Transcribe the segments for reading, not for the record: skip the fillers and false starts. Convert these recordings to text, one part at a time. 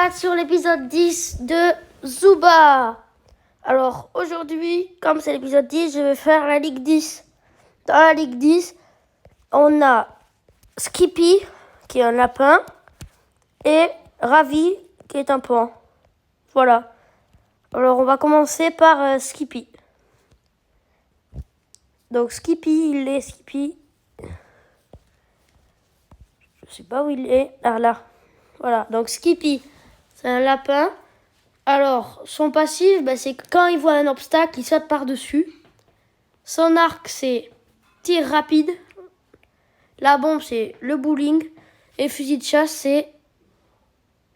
4 sur l'épisode 10 de Zuba. Alors aujourd'hui, comme c'est l'épisode 10, je vais faire la Ligue 10. Dans la Ligue 10, on a Skippy, qui est un lapin, et Ravi, qui est un pan. Voilà. Alors on va commencer par Skippy. Donc Skippy, il est Skippy. Je sais pas où il est. Ah là. Voilà. Donc Skippy, c'est un lapin. Alors, son passif, c'est que quand il voit un obstacle, il saute par-dessus. Son arc, c'est tir rapide. La bombe, c'est le bowling. Et fusil de chasse, c'est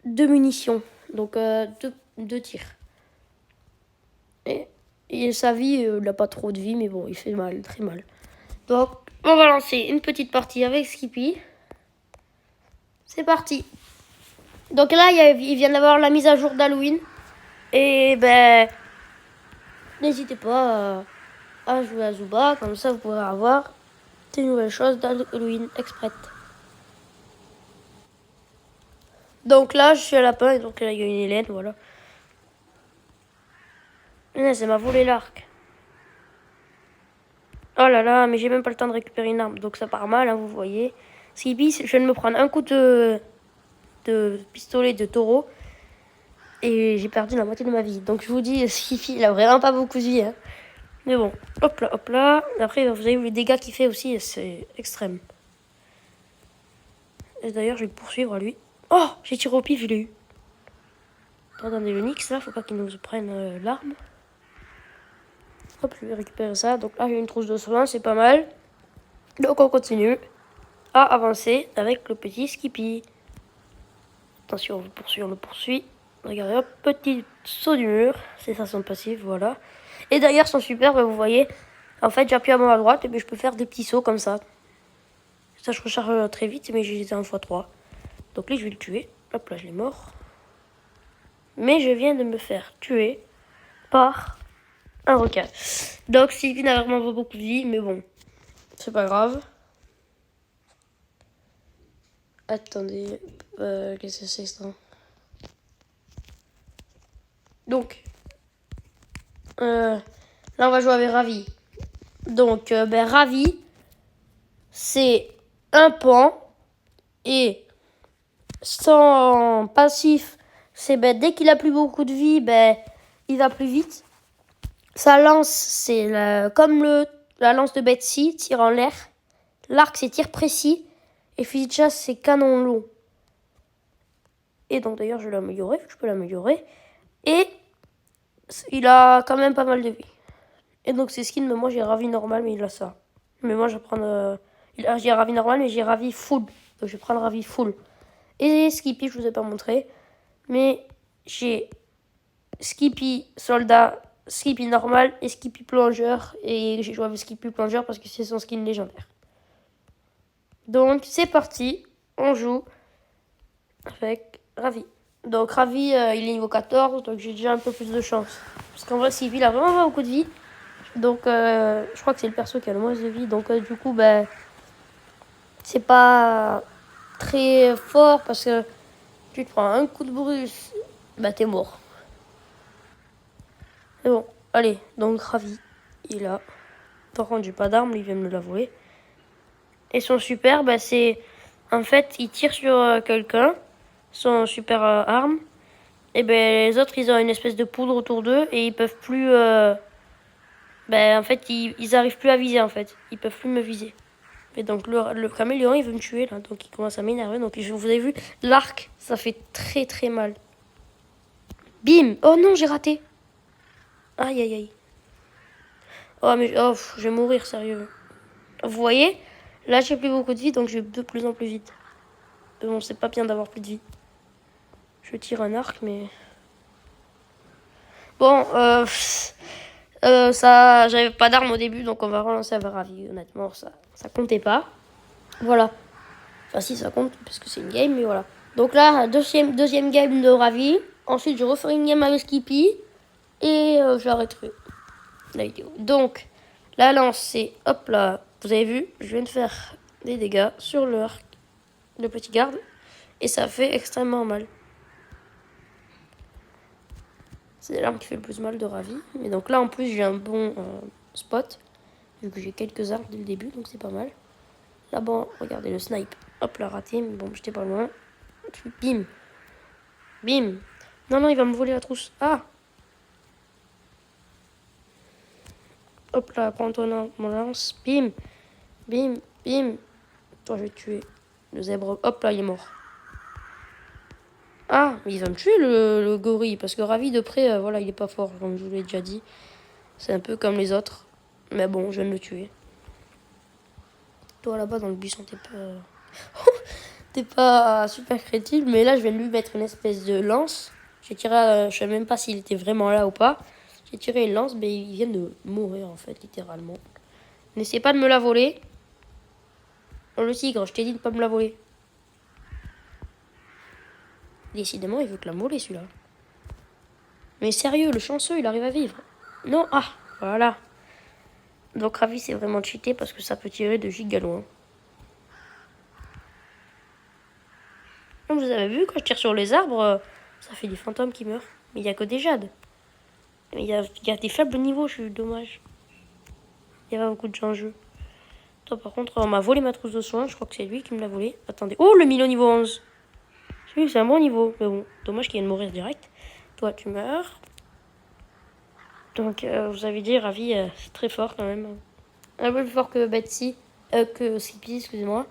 2 munitions. Donc, 2 tirs. Et sa vie, il n'a pas trop de vie, mais bon, il fait mal, très mal. Donc, on va lancer une petite partie avec Skippy. C'est parti. Donc là, il vient d'avoir la mise à jour d'Halloween. Et n'hésitez pas à jouer à Zuba, comme ça vous pourrez avoir des nouvelles choses d'Halloween exprès. Donc là, je suis à lapin et donc là, il y a une Hélène, voilà. Ça m'a volé l'arc. Oh là là, mais j'ai même pas le temps de récupérer une arme, donc ça part mal, hein, vous voyez. Skippy, je viens de me prendre un coup de pistolet de taureau et j'ai perdu la moitié de ma vie. Donc je vous dis, Skippy, il a vraiment pas beaucoup de vie, hein. Mais bon, hop là. Après, vous avez vu les dégâts qu'il fait aussi, c'est extrême. Et d'ailleurs, je vais le poursuivre à lui. Oh, j'ai tiré au pif, je l'ai eu. Attendez, le Nyx, là, faut pas qu'il nous prenne l'arme. Hop, je vais récupérer ça. Donc là, j'ai une trousse de soins, c'est pas mal. Donc on continue à avancer avec le petit Skippy. Attention, on le poursuit. Regardez, hop, petit saut du mur. C'est ça son passif, voilà. Et d'ailleurs, son super, vous voyez, en fait, j'appuie à ma droite et je peux faire des petits sauts comme ça. Ça, je recharge très vite, mais j'ai été 1x3. Donc là, je vais le tuer. Hop là, je l'ai mort. Mais je viens de me faire tuer par un requin. Donc, Sylvie n'a vraiment pas beaucoup de vie, mais bon, c'est pas grave. Attendez, qu'est-ce que c'est ça? Donc, là, on va jouer avec Ravi. Donc, Ravi, c'est un pan et son passif, c'est dès qu'il a plus beaucoup de vie, il va plus vite. Sa lance, c'est comme la lance de Betsy, tir en l'air. L'arc, c'est tir précis. Et fusil de chasse, c'est canon long. Et donc, d'ailleurs, je vais l'améliorer, je peux l'améliorer. Et il a quand même pas mal de vie. Et donc, c'est skin, mais moi, j'ai Ravi normal, mais il a ça. Mais moi, je vais prendre... j'ai Ravi normal, mais j'ai Ravi full. Donc, je vais prendre Ravi full. Et Skippy, je vous ai pas montré. Mais j'ai Skippy soldat, Skippy normal et Skippy plongeur. Et j'ai joué avec Skippy plongeur parce que c'est son skin légendaire. Donc c'est parti, on joue avec Ravi. Donc Ravi, il est niveau 14, donc j'ai déjà un peu plus de chance. Parce qu'en vrai, Skippy, il a vraiment pas beaucoup de vie. Donc je crois que c'est le perso qui a le moins de vie. Donc du coup, c'est pas très fort parce que tu te prends un coup de brus, t'es mort. Mais bon, allez, donc Ravi, il a. Par contre, j'ai pas d'arme, il vient de me l'avouer. Et son super, c'est. En fait, il tire sur quelqu'un, son super arme. Et les autres, ils ont une espèce de poudre autour d'eux et ils peuvent plus. En fait, ils arrivent plus à viser, en fait. Ils peuvent plus me viser. Et donc, le caméléon, il veut me tuer, là. Donc, il commence à m'énerver. Donc, vous avez vu, l'arc, ça fait très, très mal. Bim! Oh non, j'ai raté. Aïe, aïe, aïe. Oh, mais je vais mourir, sérieux. Vous voyez? Là, j'ai plus beaucoup de vie, donc je vais de plus en plus vite. Mais bon, c'est pas bien d'avoir plus de vie. Je tire un arc, mais... Bon, j'avais pas d'arme au début, donc on va relancer avec Ravi. Honnêtement, ça comptait pas. Voilà. Enfin, si, ça compte, parce que c'est une game, mais voilà. Donc là, deuxième game de Ravi. Ensuite, je referai une game avec Skippy. Et j'arrêterai la vidéo. Donc, la lance, c'est... Hop là, vous avez vu, je viens de faire des dégâts sur le petit garde. Et ça fait extrêmement mal. C'est l'arme qui fait le plus mal de Ravi. Mais donc là, en plus, j'ai un bon spot. Vu que j'ai quelques armes dès le début, donc c'est pas mal. Là-bas, regardez le snipe. Hop là, raté, mais bon, j'étais pas loin. Bim. Bim. Non, non, il va me voler la trousse. Ah. Hop là, prends-toi mon lance. Bim. Bim. Bim. Toi, je vais tuer le zèbre. Hop là, il est mort. Ah, mais il va me tuer le gorille. Parce que Ravi de près, voilà, il est pas fort, comme je vous l'ai déjà dit. C'est un peu comme les autres. Mais bon, je viens de le tuer. Toi là-bas dans le buisson, t'es pas super créatif. Mais là, je viens de lui mettre une espèce de lance. J'ai tiré, je sais même pas s'il était vraiment là ou pas. J'ai tiré une lance, mais il vient de mourir en fait, littéralement. N'essayez pas de me la voler. Oh, le tigre, je t'ai dit de ne pas me la voler. Décidément, il veut que la voler celui-là. Mais sérieux, le chanceux, il arrive à vivre. Non, ah, voilà. Donc Ravi, c'est vraiment cheaté parce que ça peut tirer de giga loin. Comme vous avez vu, quand je tire sur les arbres, ça fait des fantômes qui meurent. Mais il n'y a que des jades. Mais il y a des faibles niveaux, je suis dommage. Il y a pas beaucoup de gens en jeu. Toi, par contre, on m'a volé ma trousse de soins. Je crois que c'est lui qui me l'a volé. Attendez. Oh, le Milo niveau 11. C'est un bon niveau. Mais bon, dommage qu'il vienne mourir direct. Toi, tu meurs. Donc, vous avez dit, Ravi, c'est très fort quand même. Un peu plus fort que Betsy. Que Skippy, excusez-moi.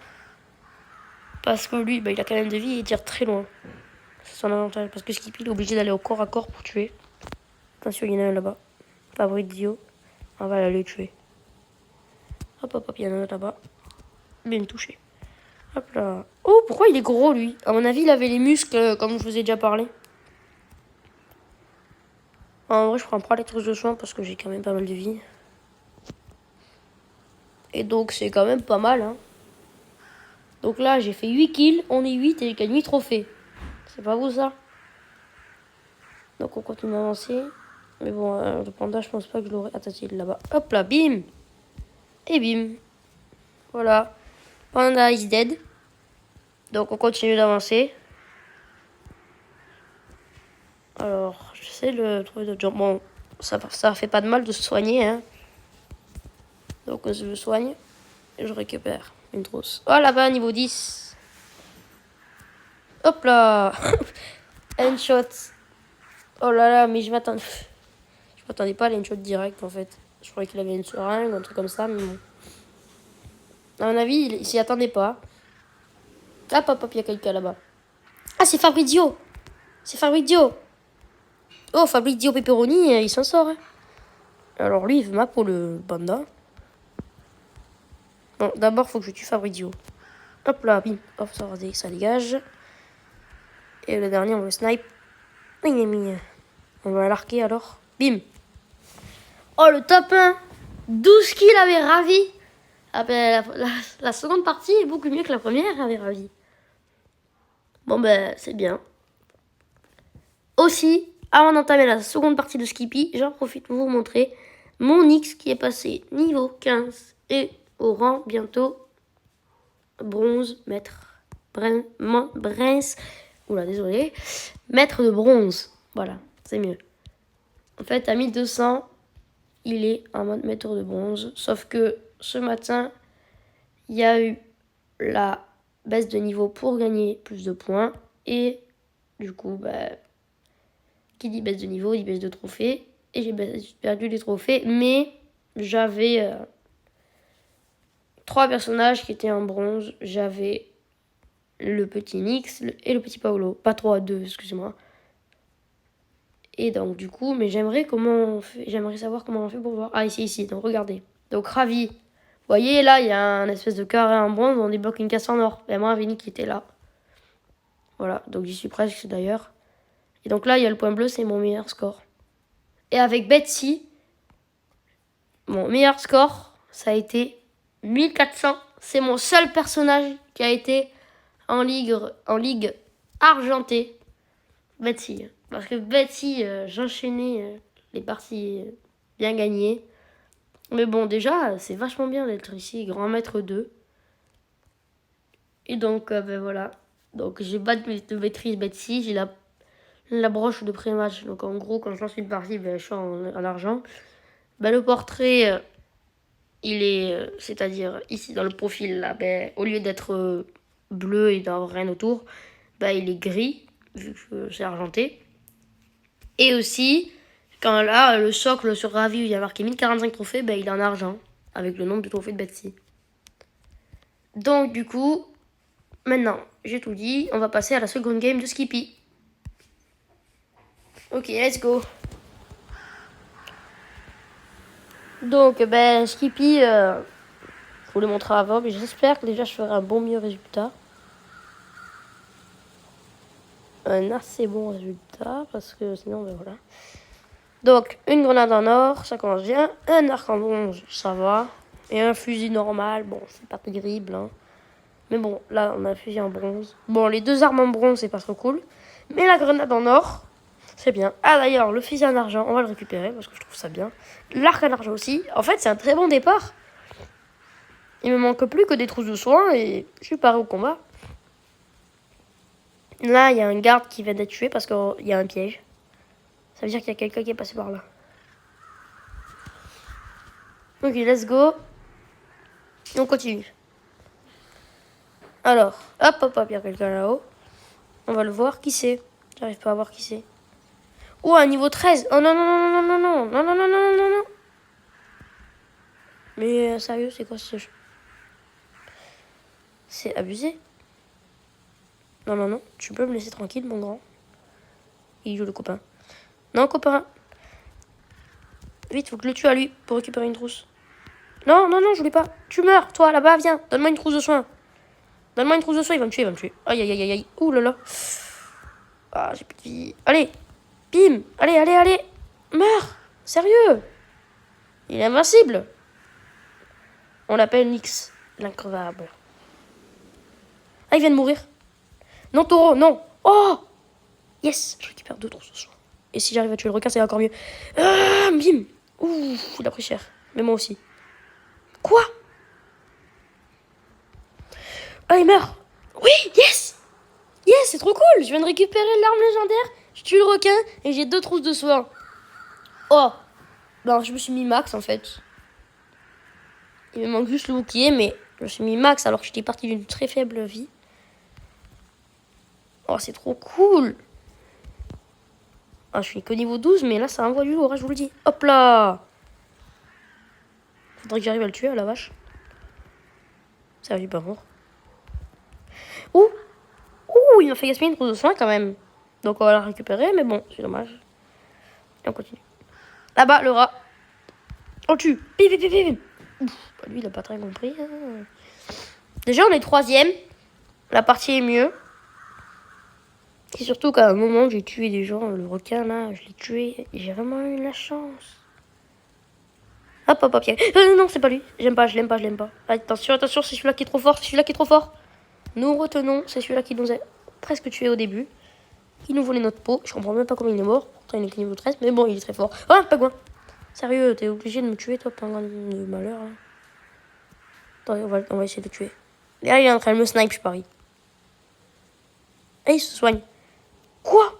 Parce que lui, il a quand même de vie et il tire très loin. C'est son avantage. Parce que Skippy, il est obligé d'aller au corps à corps pour tuer. Attention, il y en a un là-bas. Fabrizio. On va aller le tuer. Hop, hop, hop, il y en a un là-bas. Bien touché. Hop là. Oh, pourquoi il est gros, lui? À mon avis, il avait les muscles, comme je vous ai déjà parlé. En vrai, je prends pas les trousses de soins parce que j'ai quand même pas mal de vie. Et donc, c'est quand même pas mal, hein. Donc là, j'ai fait 8 kills, on est 8 et j'ai gagné 8 trophées. C'est pas vous, ça? Donc, on continue d'avancer. Mais bon, le panda, je pense pas que je l'aurai. Attends, il est là-bas. Hop là, bim! Et bim! Voilà. Panda is dead. Donc, on continue d'avancer. Alors, j'essaie de trouver d'autres gens. Bon, ça fait pas de mal de se soigner, hein. Donc, je me soigne. Et je récupère une trousse. Oh, là-bas, niveau 10. Hop là. Un shot. Oh là là, mais je m'attendais pas à l'une shot direct, en fait. Je croyais qu'il avait une seringue ou un truc comme ça, mais bon. À mon avis, il s'y attendait pas. Hop, hop, hop, il y a quelqu'un là-bas. Ah, c'est Fabrizio. C'est Fabrizio. Oh, Fabrizio Pepperoni, il s'en sort, hein. Alors lui, il veut ma peau, le panda. Bon, d'abord, faut que je tue Fabrizio. Hop là, bim. Hop, ça dégage. Et le dernier, on le snipe. On va l'arquer alors. Bim. Oh, le top 1. 12 kills avait Ravi. Ah ben, la seconde partie est beaucoup mieux que la première avait Ravi. Bon ben, c'est bien. Aussi, avant d'entamer la seconde partie de Skippy, j'en profite pour vous montrer mon X qui est passé niveau 15 et au rang bientôt bronze, maître, brince, oula désolé, maître de bronze, voilà, c'est mieux. En fait, à 1200, il est en mode maître de bronze, sauf que ce matin, il y a eu la baisse de niveau pour gagner plus de points, et du coup, qui dit baisse de niveau, dit baisse de trophées, et j'ai perdu les trophées, mais j'avais 3 personnages qui étaient en bronze. J'avais le petit Nix et le petit Paolo. Pas 3, 2, excusez-moi. Et donc, du coup, mais j'aimerais savoir comment on fait pour voir. Ah, ici. Donc, regardez. Donc, Ravi. Vous voyez, là, il y a un espèce de carré en bronze. On débloque une caisse en or. Et moi, Avini qui était là. Voilà. Donc, j'y suis presque d'ailleurs. Et donc là, il y a le point bleu, c'est mon meilleur score. Et avec Betsy, mon meilleur score, ça a été 1400. C'est mon seul personnage qui a été en ligue argentée. Betsy. Parce que Betsy, j'enchaînais les parties bien gagnées. Mais bon, déjà, c'est vachement bien d'être ici, grand maître 2. Et donc, voilà. Donc, j'ai pas de maîtrise Betsy. la broche de pré-match. Donc en gros, quand je lance une partie, ben, je suis en argent. Ben, le portrait, il est, c'est-à-dire ici dans le profil, là, ben, au lieu d'être bleu et d'avoir rien autour, ben, il est gris, vu que c'est argenté. Et aussi, quand là, le socle sur Ravi où il y a marqué 1045 trophées, ben, il est en argent, avec le nombre de trophées de Betsy. Donc du coup, maintenant, j'ai tout dit, on va passer à la seconde game de Skippy. Ok, let's go. Donc, ben, Skippy, je vous le montrer avant, mais j'espère que déjà je ferai un mieux résultat. Un assez bon résultat, parce que sinon, ben voilà. Donc, une grenade en or, ça commence bien. Un arc en bronze, ça va. Et un fusil normal, bon, c'est pas terrible, hein. Mais bon, là, on a un fusil en bronze. Bon, les deux armes en bronze, c'est pas trop cool. Mais la grenade en or, c'est bien. Ah, d'ailleurs, le fusil en argent, on va le récupérer, parce que je trouve ça bien. L'arc en argent aussi. En fait, c'est un très bon départ. Il me manque plus que des trousses de soins et je suis paré au combat. Là, il y a un garde qui vient d'être tué parce qu'il y a un piège. Ça veut dire qu'il y a quelqu'un qui est passé par là. Ok, let's go. Et on continue. Alors, hop, hop, hop, il y a quelqu'un là-haut. On va le voir. Qui c'est? J'arrive pas à voir qui c'est. Oh, un niveau 13. Oh non, non, non, non, non, non, non, non, non, non, non, non. Mais sérieux, c'est quoi ce... C'est abusé. Non, non, non. Tu peux me laisser tranquille, mon grand. Il joue le copain. Non, copain. Vite, faut que je le tue à lui pour récupérer une trousse. Non, non, non, je voulais pas. Tu meurs, toi, là-bas, viens. Donne-moi une trousse de soins. Donne-moi une trousse de soins, il va me tuer, il va me tuer. Aïe, aïe, aïe, aïe. Ouh là là. Ah, j'ai plus de vie. Allez. Bim. Allez, allez, allez. Meurs. Sérieux. Il est invincible. On l'appelle Nyx, l'increvable. Ah, il vient de mourir. Non, taureau, non. Oh. Yes, je récupère 2 trousses de soins. Et si j'arrive à tuer le requin, c'est encore mieux. Ah, bim. Ouh, il a pris cher. Mais moi aussi. Quoi? Ah, il meurt. Oui, yes. Yes, c'est trop cool. Je viens de récupérer l'arme légendaire. Je tue le requin et j'ai 2 trousses de soins. Oh. Ben, je me suis mis max, en fait. Il me manque juste le bouclier, mais je me suis mis max alors que j'étais parti d'une très faible vie. Oh, c'est trop cool. Ah, je suis qu'au niveau 12, mais là, ça envoie du lourd, hein, je vous le dis. Hop là. Faudrait que j'arrive à le tuer, à la vache. Ça, il est pas mort. Ouh. Ouh, il m'a fait gaspiller une trousse de soins, quand même. Donc, on va la récupérer, mais bon, c'est dommage. Et on continue. Là-bas, le rat. On le tue. Bim, bim, bim, bim. Ouf, lui, il a pas très compris. Hein. Déjà, on est 3e. La partie est mieux. Et surtout qu'à un moment, j'ai tué des gens. Le requin, là, je l'ai tué. J'ai vraiment eu la chance. Hop, hop, hop. Non, c'est pas lui. J'aime pas, je l'aime pas, je l'aime pas. Attention, attention, c'est celui-là qui est trop fort. C'est celui-là qui est trop fort. Nous retenons. C'est celui-là qui nous a presque tué au début. Qui nous volait notre peau. Je comprends même pas comment il est mort. Pourtant, il est que niveau 13. Mais bon, il est très fort. Oh, Pagouin. Sérieux, t'es obligé de me tuer, toi, pingouin de malheur, là. Attends, on va essayer de le tuer. Et là, il est en train de me snipe, je parie. Et il se soigne. Quoi?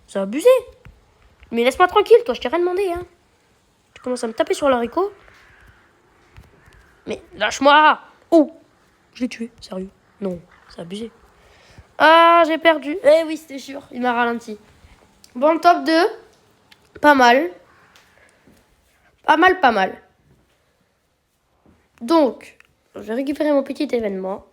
C'est abusé. Mais laisse-moi tranquille, toi, je t'ai rien demandé, hein. Tu commences à me taper sur l'haricot. Mais lâche-moi. Oh, je l'ai tué, sérieux. Non, c'est abusé. Ah, j'ai perdu. Eh oui, c'était sûr, il m'a ralenti. Bon, top 2. Pas mal. Pas mal, pas mal. Donc, je vais récupérer mon petit événement.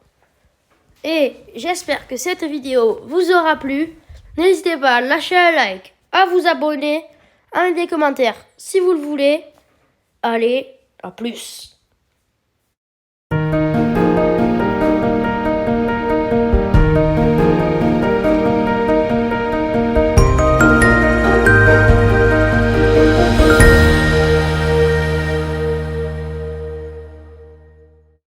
Et j'espère que cette vidéo vous aura plu. N'hésitez pas à lâcher un like, à vous abonner, à mettre des commentaires si vous le voulez. Allez, à plus.